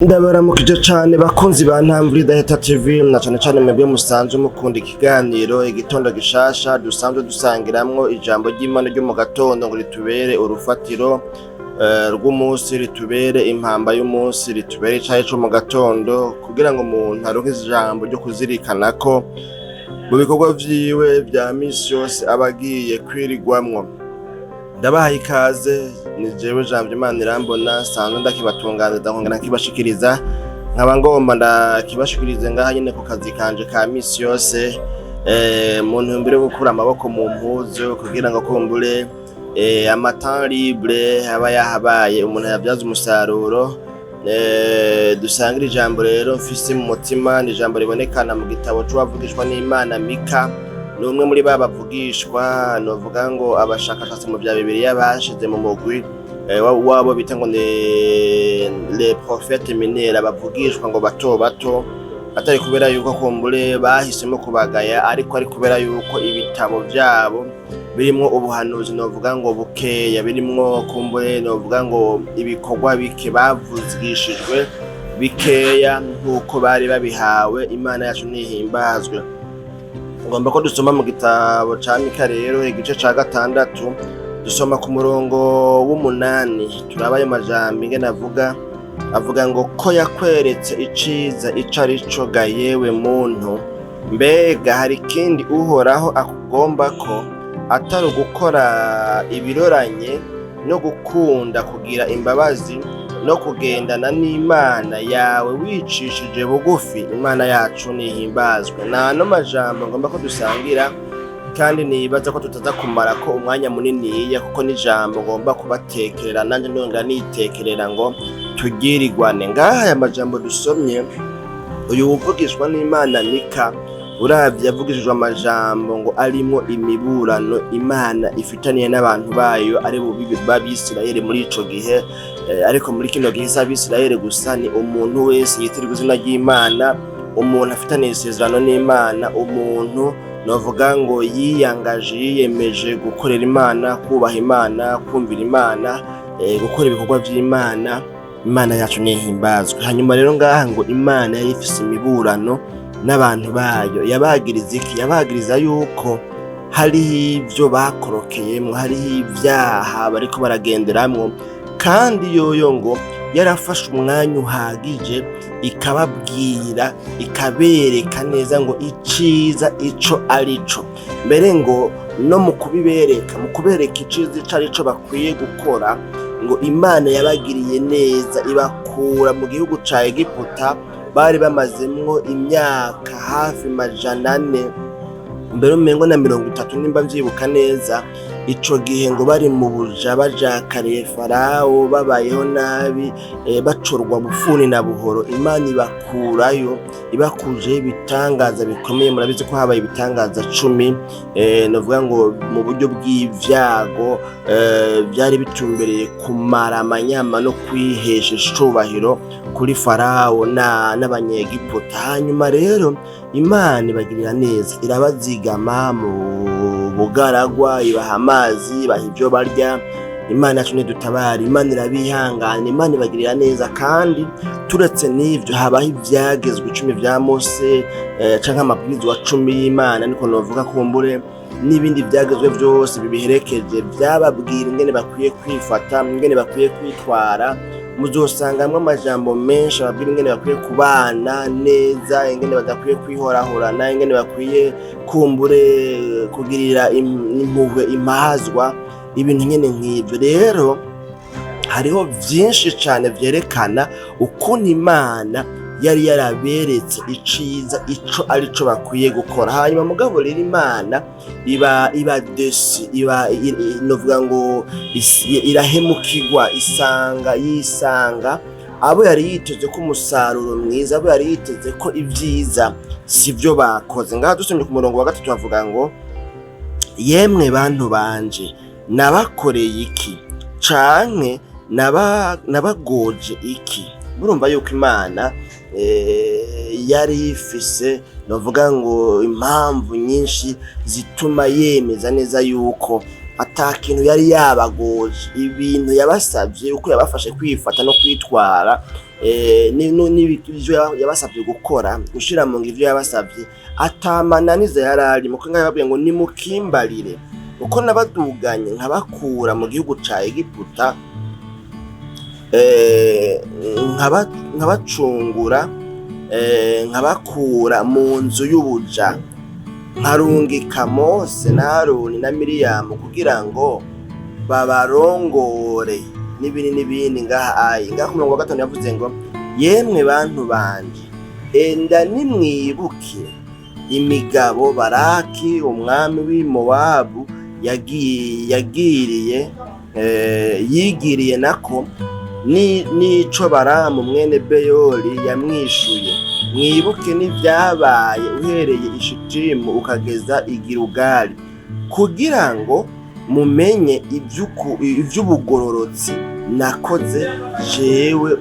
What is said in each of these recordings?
Ndabaramukije cane bakunzi ba Ntamvura idaheta TV na cane mwebwe musanzwe mukunda ikiganiro igitondo gishasha dusanzwe dusangiramwo ijambo ry'Imana ryo mu gatondo ngo ritubere urufatiro rw'umunsi, ritubere impamba y'umunsi, ritubere icayi co mu gatondo kugira ngo umuntu aronke ijambo ryo kuzirikanako mu bikorwa vyiwe vya misi yose aba agiye kwirigwamwo. Ndabahaye ikaze, ni jewe Jambo Imana irambona sanzwe ndakibatunganiriza nkongera nkibashikiriza, nkaba ngomba ndakibashikirize ngaha nyene ku kazi kanje ka misi yose mu ntumbero yo gukura amaboko mu mpuzu kugira ngo kumbure amatemps libre aba yahabaye umuntu yavyaza umusaruro. Dusangira ijambo rero mfise mu mutima, ni ijambo ribonekana mu gitabo c'uwavugishwa n'Imana Mika, numwe muri bavugishwa novuga ngo abashakashatsi mu vya Bibiliya bashize mu mugwi wabo bita ngo les prophètes mineurs, abavugishwa ngo bato bato, atari kubera yuko kumbure bahisemo kubagaya, ariko ari kubera yuko ibitabo vyabo birimwo ubuhanuzi novuga ngo bukeya, birimwo kumbure novuga ngo ibikorwa bike bavugishijwe bikeya nkuko bari babihawe. Imana yacu nihimbazwe. Ngomba ko dusoma mu gitabo ca Mika rero igice ca 6 dusoma ku murongo w'8 turabaye amajambo ingene avuga ngo ko yakweretse iciza ico arico ga yewe muntu, mbega hari ikindi uhoraho akugombako atari ugukora ibiroranye no gukunda kugira imbabazi no kugendana n'Imana yawe wicishije bugufi. Imana yacu nihimbazwe. Nano majambo ngomba ko dusangira kandi nibaza ko tutaza kumara ko umwanya muniniya, kuko n'ijambo ngomba kubatekerera nanje ndonga nitekerera ngo tugirigwane. Ngaha aya majambo dusomye, uyu uvugishwa n'Imana Mika uravye yavugishijwe amajambo ngo arimwo imiburano Imana ifitaniye n'abantu bayo ari b'Abisirayeli muri ico gihe. Ariko muri kino gihe si Abisirayeli gusa, ni umuntu wese yitirirwa izina ry'Imana, umuntu afitaniye isezerano n'Imana, umuntu novuga ngo yiyangaje, yiyemeje gukorera Imana, kubaha Imana, kumvira Imana, gukora ibikorwa vy'Imana. Imana yacu nihimbazwe. Hanyuma rero ngaha ngo Imana yari ifise imiburano n'abantu bayo. Yabagiriza iki? Yabagiriza yuko hariho ivyo bakorokeyemwo, hariho ivyaha bariko baragenderamwo, kandi yoyo ngo yarafashe umwanya uhagije ikababwira, ikabereka neza ngo iciza ico arico. Mbere ngo no mu kubereka iciza ico arico bakwiye gukora, ngo Imana yabagiriye neza ibakura mu gihugu ca Egiputa bari bamazemwo imyaka hafi 400, mbere umengo na 30 nimba mvyibuka neza. Ico gihe ngo bari mu buja bajakariye Farawo, babayeho nabi, bacorwa bufuni na buhoro. Imana ibakurayo, ibakuje ibitangaza bikomeye. Murabizi ko habaye ibitangaza 10 novuga ngo mu buryo bw'ivyago byari bitumbereye kumara amanyama no kwihesha icubahiro kuri Farawo n'abanyegiputa. Hanyuma rero Imana ibagirira neza, irabazigama mu bugaragwa, ibaha amazi, ibaha ivyo barya. Imana yacu nidutabara. Imana irabihangana, Imana ibagirira neza. Kandi turetse n'ivyo habaho ivyagezwe 10 vya Mose canke amabwirizwa 10 y'Imana, niko novuga kumbure n'ibindi vyagezwe vyose bibiherekeje vyababwira ingene bakwiye kwifata, ingene bakwiye kwitwara. Muzosangamwo amajambo menshi ababwira ingene bakwiye kubana neza, ingene badakwiye kwihorahorana, ingene bakwiye kumbure kugirira impuhwe impahazwa, ibintu nyene nk'ivyo. Rero hariho vyinshi cane vyerekana ukuntu Imana yari yaraberetse iciza ico arico bakwiye gukora. Hanyuma mugabo rero Imana iba desi, novuga ngo irahemukirwa, yisanga abo yari yiteze ko umusaruro mwiza, abo yari yiteze ko ivyiza sivyo bakoze. Ngaha dusomye ku murongo wa 3 bavuga ngo yemwe bantu banje nabakoreye iki, canke nabagoje iki? Murumva yuko Imana yari ifise novuga ngo impamvu nyinshi zituma yemeza neza yuko atakintu yari yabagoje, ibintu yabasavye uko yabafashe kwifata no kwitwara n'ivyo yabasavye gukora, gushira mu ngiro ivyo yabasavye, atamananiza yarari mu kwinga yababwiye ngo nimukimbarire uko nabaduganye nkabakura mu gihugu ca Egiputa, nkabacungura, nkabakura mu nzu y'ubuja, nkarungika Mose na Aroni na Miriyamu kugira ngo babarongore n'ibindi ngaha ku murongo wa 5 yavuze ngo yemwe bantu banje enda nimwibuke imigabo Baraki umwami w'i Mowabu yigiriye nako nico Baramu mwene Beyori yamwishuye, mwibuke n'ivyabaye uhereye i Shitimu ukageza i Gilugali, kugira ngo mumenye ivy'ubugororotsi nakoze jewe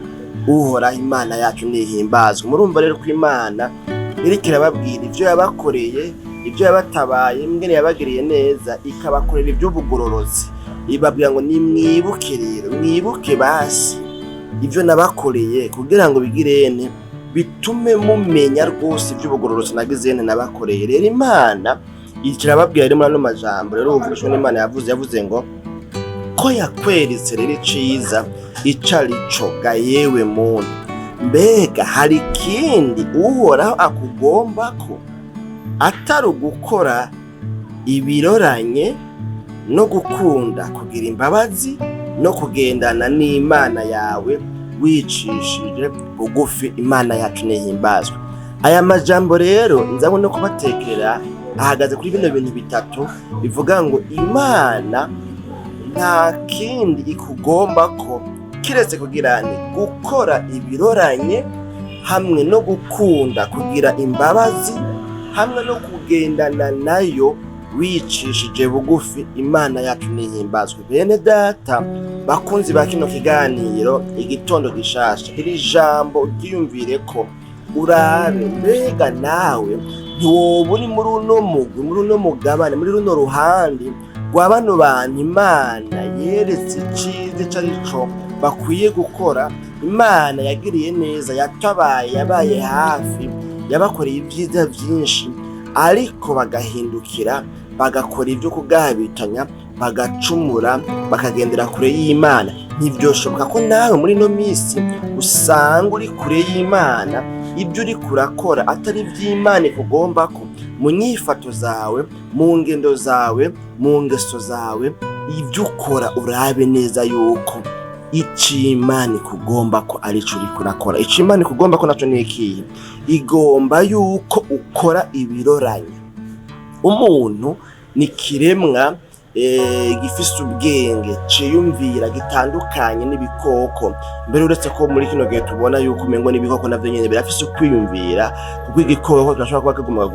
Uhoraho Imana yacu nihimbazwe. Murumva rero ko Imana iriko irababwira ivyo yabakoreye, ivyo yabatabaye, ingene yabagiriye neza, ikabakorera ivy'ubugororotsi, ibabwira ngo nimwibuke rero, mwibuke basi ivyo nabakoreye kugira ngo bigirene bitume mumenya rwose ivy'ubugororotsi nagizene nabakoreye. Rero Imana ikirababwira rero muri ano majambo rero uvugishwe n'Imana yavuze ngo ko yakweretse rero iciza icarico ga yewe muntu, mbega hari ikindi Uhoraho akugombako atari ugukora ibiroranye no gukunda kugira imbabazi no kugendana n'Imana yawe wicishije bugufi. Imana yacu nihimbazwe. Aya majambo rero nzabona no kubatekera ahagaze kuri bino bintu bitatu bivuga ngo Imana nta kindi ikugombako kiretse kugirane gukora ibiroranye hamwe no gukunda kugira imbabazi hamwe no kugendana nayo wicishije bugufi. Imana yacu nihimbazwe. Bene data bakunzi ba kino kiganiro igitondo gishasha, iri jambo ryiyumvire ko urabe mbega nawe ntiwoba uri muri uno mugwi, muri uno mugabane, muri runo ruhande rwa bano bantu Imana yeretse iciza icarico bakwiye gukora. Imana yagiriye neza, yatabaye, yabaye hafi, yabakoreye ibyiza byinshi, ariko bagahindukira bagakora ibyo kugabitanya, bagacumura, bakagendera kure y'Imana. Ntivyoshoboka ko nawe muri no misi usanga uri kure y'Imana, ibyo uri kurakora atari ivy'Imana ikugombako, mu nyifato zawe, mu ngendo zawe, mu ngeso zawe, ibyo ukora urabe neza yuko ic'Imana ikugombako arico uri kurakora. Ic'Imana ikugombako naco ni ikihe? Igomba yuko ukora ibiroranye. Umuntu ni kiremwa gifise ubwenge, ciyumvira, gitandukanye n'ibikoko. Mbere uretse ko muri kino gihe tubona yuko umengo n'ibikoko navyo nyene birafise ukwiyumvira, kuko igikoko turashobora kuba kigomba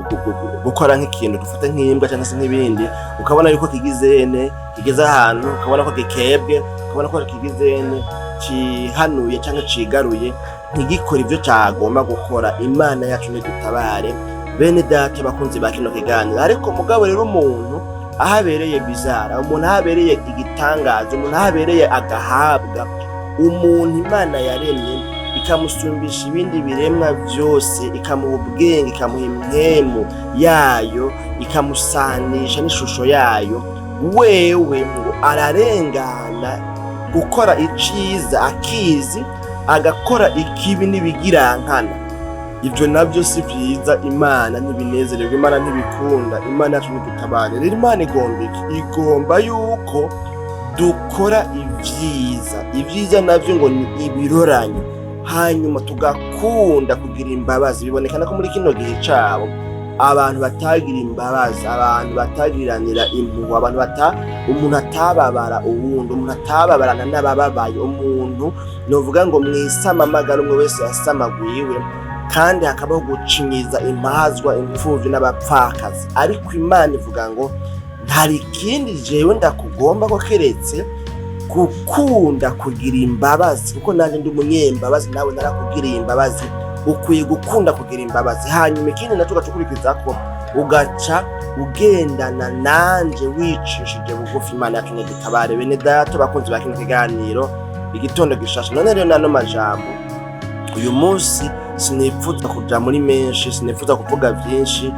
gukora nk'ikintu dufata nk'imbwa cyangwa se n'ibindi, ukabona yuko kigizene, kigeze ahantu, ukabona ko gikebwe, ukabona ko kigizene, cihanuye cyangwa cigaruye, ntigikora ivyo cagomba gukora. Imana yacu nidutabare bene data bakunzi ba kino kiganiro. Ariko mugabo rero umuntu ahabereye bizara, umuntu ahabereye igitangazo, umuntu ahabereye agahabwa, umuntu Imana yaremye ikamusumbisha ibindi biremwa byose, ikamuha ubwenge, ikamuha impwemu yayo, ikamusanisha n'ishusho yayo, wewe ngo ararengana gukora iciza akizi, agakora ikibi n'ibigirankana. Ibyo nabyo si byiza. Imana ntibinezererwa, Imana ntibikunda. Imana yacu nidutabare. Rero Imana igomba yuko dukora ibyiza navyo ngo ni ibiroranye, hanyuma tugakunda kugira imbabazi. Bibonekana ko muri kino gihe cabo abantu batagira imbabazi, abantu batagiriranira impuhwe, umuntu atababara uwundi, umuntu atababarana n'abababaye, umuntu novuga ngo mwisamamagara umwe wese yasamagwiwe, kandi hakabaho gucinyiza impazwa, imfuvyi n'abapfakazi. Ariko Imana ivuga ngo ntari ikindi jewe ndakugomba ko keretse gukunda kugira imbabazi, kuko nanje ndi umunyembabazi, nawe narakugiriye imbabazi, ukwiye gukunda kugira imbabazi. Hanyuma ikindi naco gacukurikiza ko ugaca ugendana nanje wicishije bugufi. Imana yacu nidutabare bene data bakunzi ba kino kiganiro igitondo gishasha. None rero nano majambo uyu munsi sinifuza kuja muri menshi, sinifuza kuvuga vyinshi,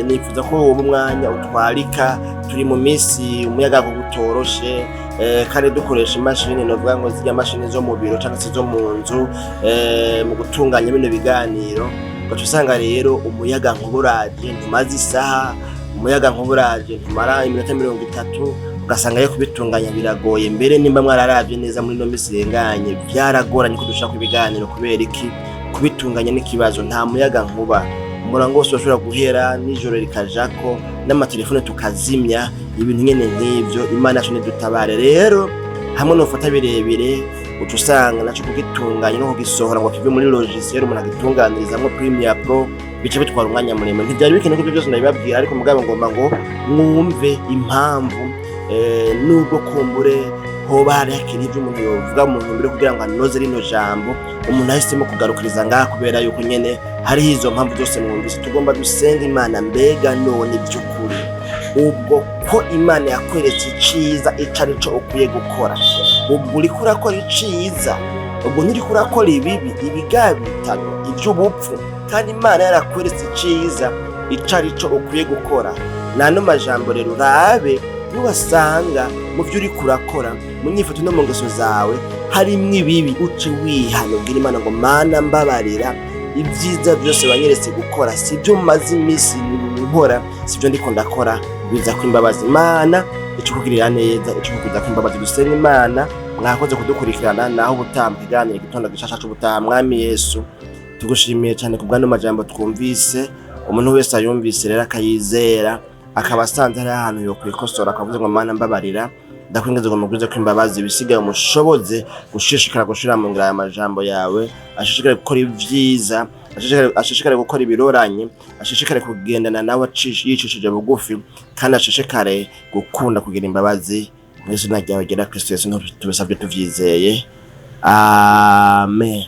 nifuza ko uwo mwanya utwarika. Turi mu minsi umuyaga utoroshe, kandi dukoresha imashini, novuga ngo zirya mashini zo mu biro canke zo mu nzu mu gutunganya bino biganiro. Ugaca usanga rero umuyaga nk'uburaje ntumaze isaha, umuyaga nk'uburaje ntumara iminota 30, ugasanga yo kubitunganya biragoye. Mbere nimba mwararavye neza muri no misi irenganye, vyaragoranye ko dushaka ibiganiro. Kubera iki? Kubitunganya n'ikibazo, nta muyaga nkuba, umurango wose urashobora guhera, nijoro rikajako, n'amatelefone tukazimya, ibintu nyene nk'ivyo. Imana yacu nidutabare rero, hamwe nofata birebire uca usanga naco kugitunganya no kugisohora ngo kive muri logiciel umuntu agitunganirizamwo Premiere Pro, bice bitwara umwanya muremure. Ntivyari bikenewe ko byose ndabibabwira, ariko mugabo ngomba ngo mwumve impamvu nubwo kumbure hoba hari hakiri ivyo umuntu yovuga mu ntumbero kugira ngo anoze rino jambo, umuntu ahisemo kugarukiriza ngaha kubera yuko nyene hariho izo mpamvu zose mwumvise. Tugomba dusenga Imana, mbega none by'ukuri ubwo ko Imana yakweretse iciza ico arico ukwiye gukora, ubwo uriko urakora iciza, ubwo nturiko urakora ibibi, ibigabitano, ivy'ubupfu, kandi Imana yarakweretse iciza ico arico ukwiye gukora. Nano majambo rero urabe niwasanga mu vyo uriko urakora, mu myifato no mu ngeso zawe harimwo ibibi, uce wihana ubwira Imana ngo Mana mbabarira, ibyiza byose wanyeretse gukora sivyo maze imisi nkora, sivyo ndiko ndakora, biza kwimbabaza. Imana ico kugirira neza, ico kukuza kwimbabaza. Dusenga Imana. Mwakoze kudukurikirana, naho ubutaha kiganiro igitondo gishasha c'ubutaha. Mwami Yesu tugushimiye cyane kubw'ano majambo twumvise, umuntu wese ayumvise rero akayizera, akaba asanze ari ahantu yo kwikosora, akavuze ngo Mana mbabarira, ndakwingiza ngo mugwize kwimbabazi, bisigaye umushoboze gushishikara gushira mu ngira aya majambo yawe, ashishikare gukora ivyiza, ashishikare gukora ibiroranye, ashishikare kugendana nawe yicishije bugufi, kandi ashishikare gukunda kugira imbabazi. Mwese najya bagera Kristo Yesu tubisabye tuvyizeye. Amen.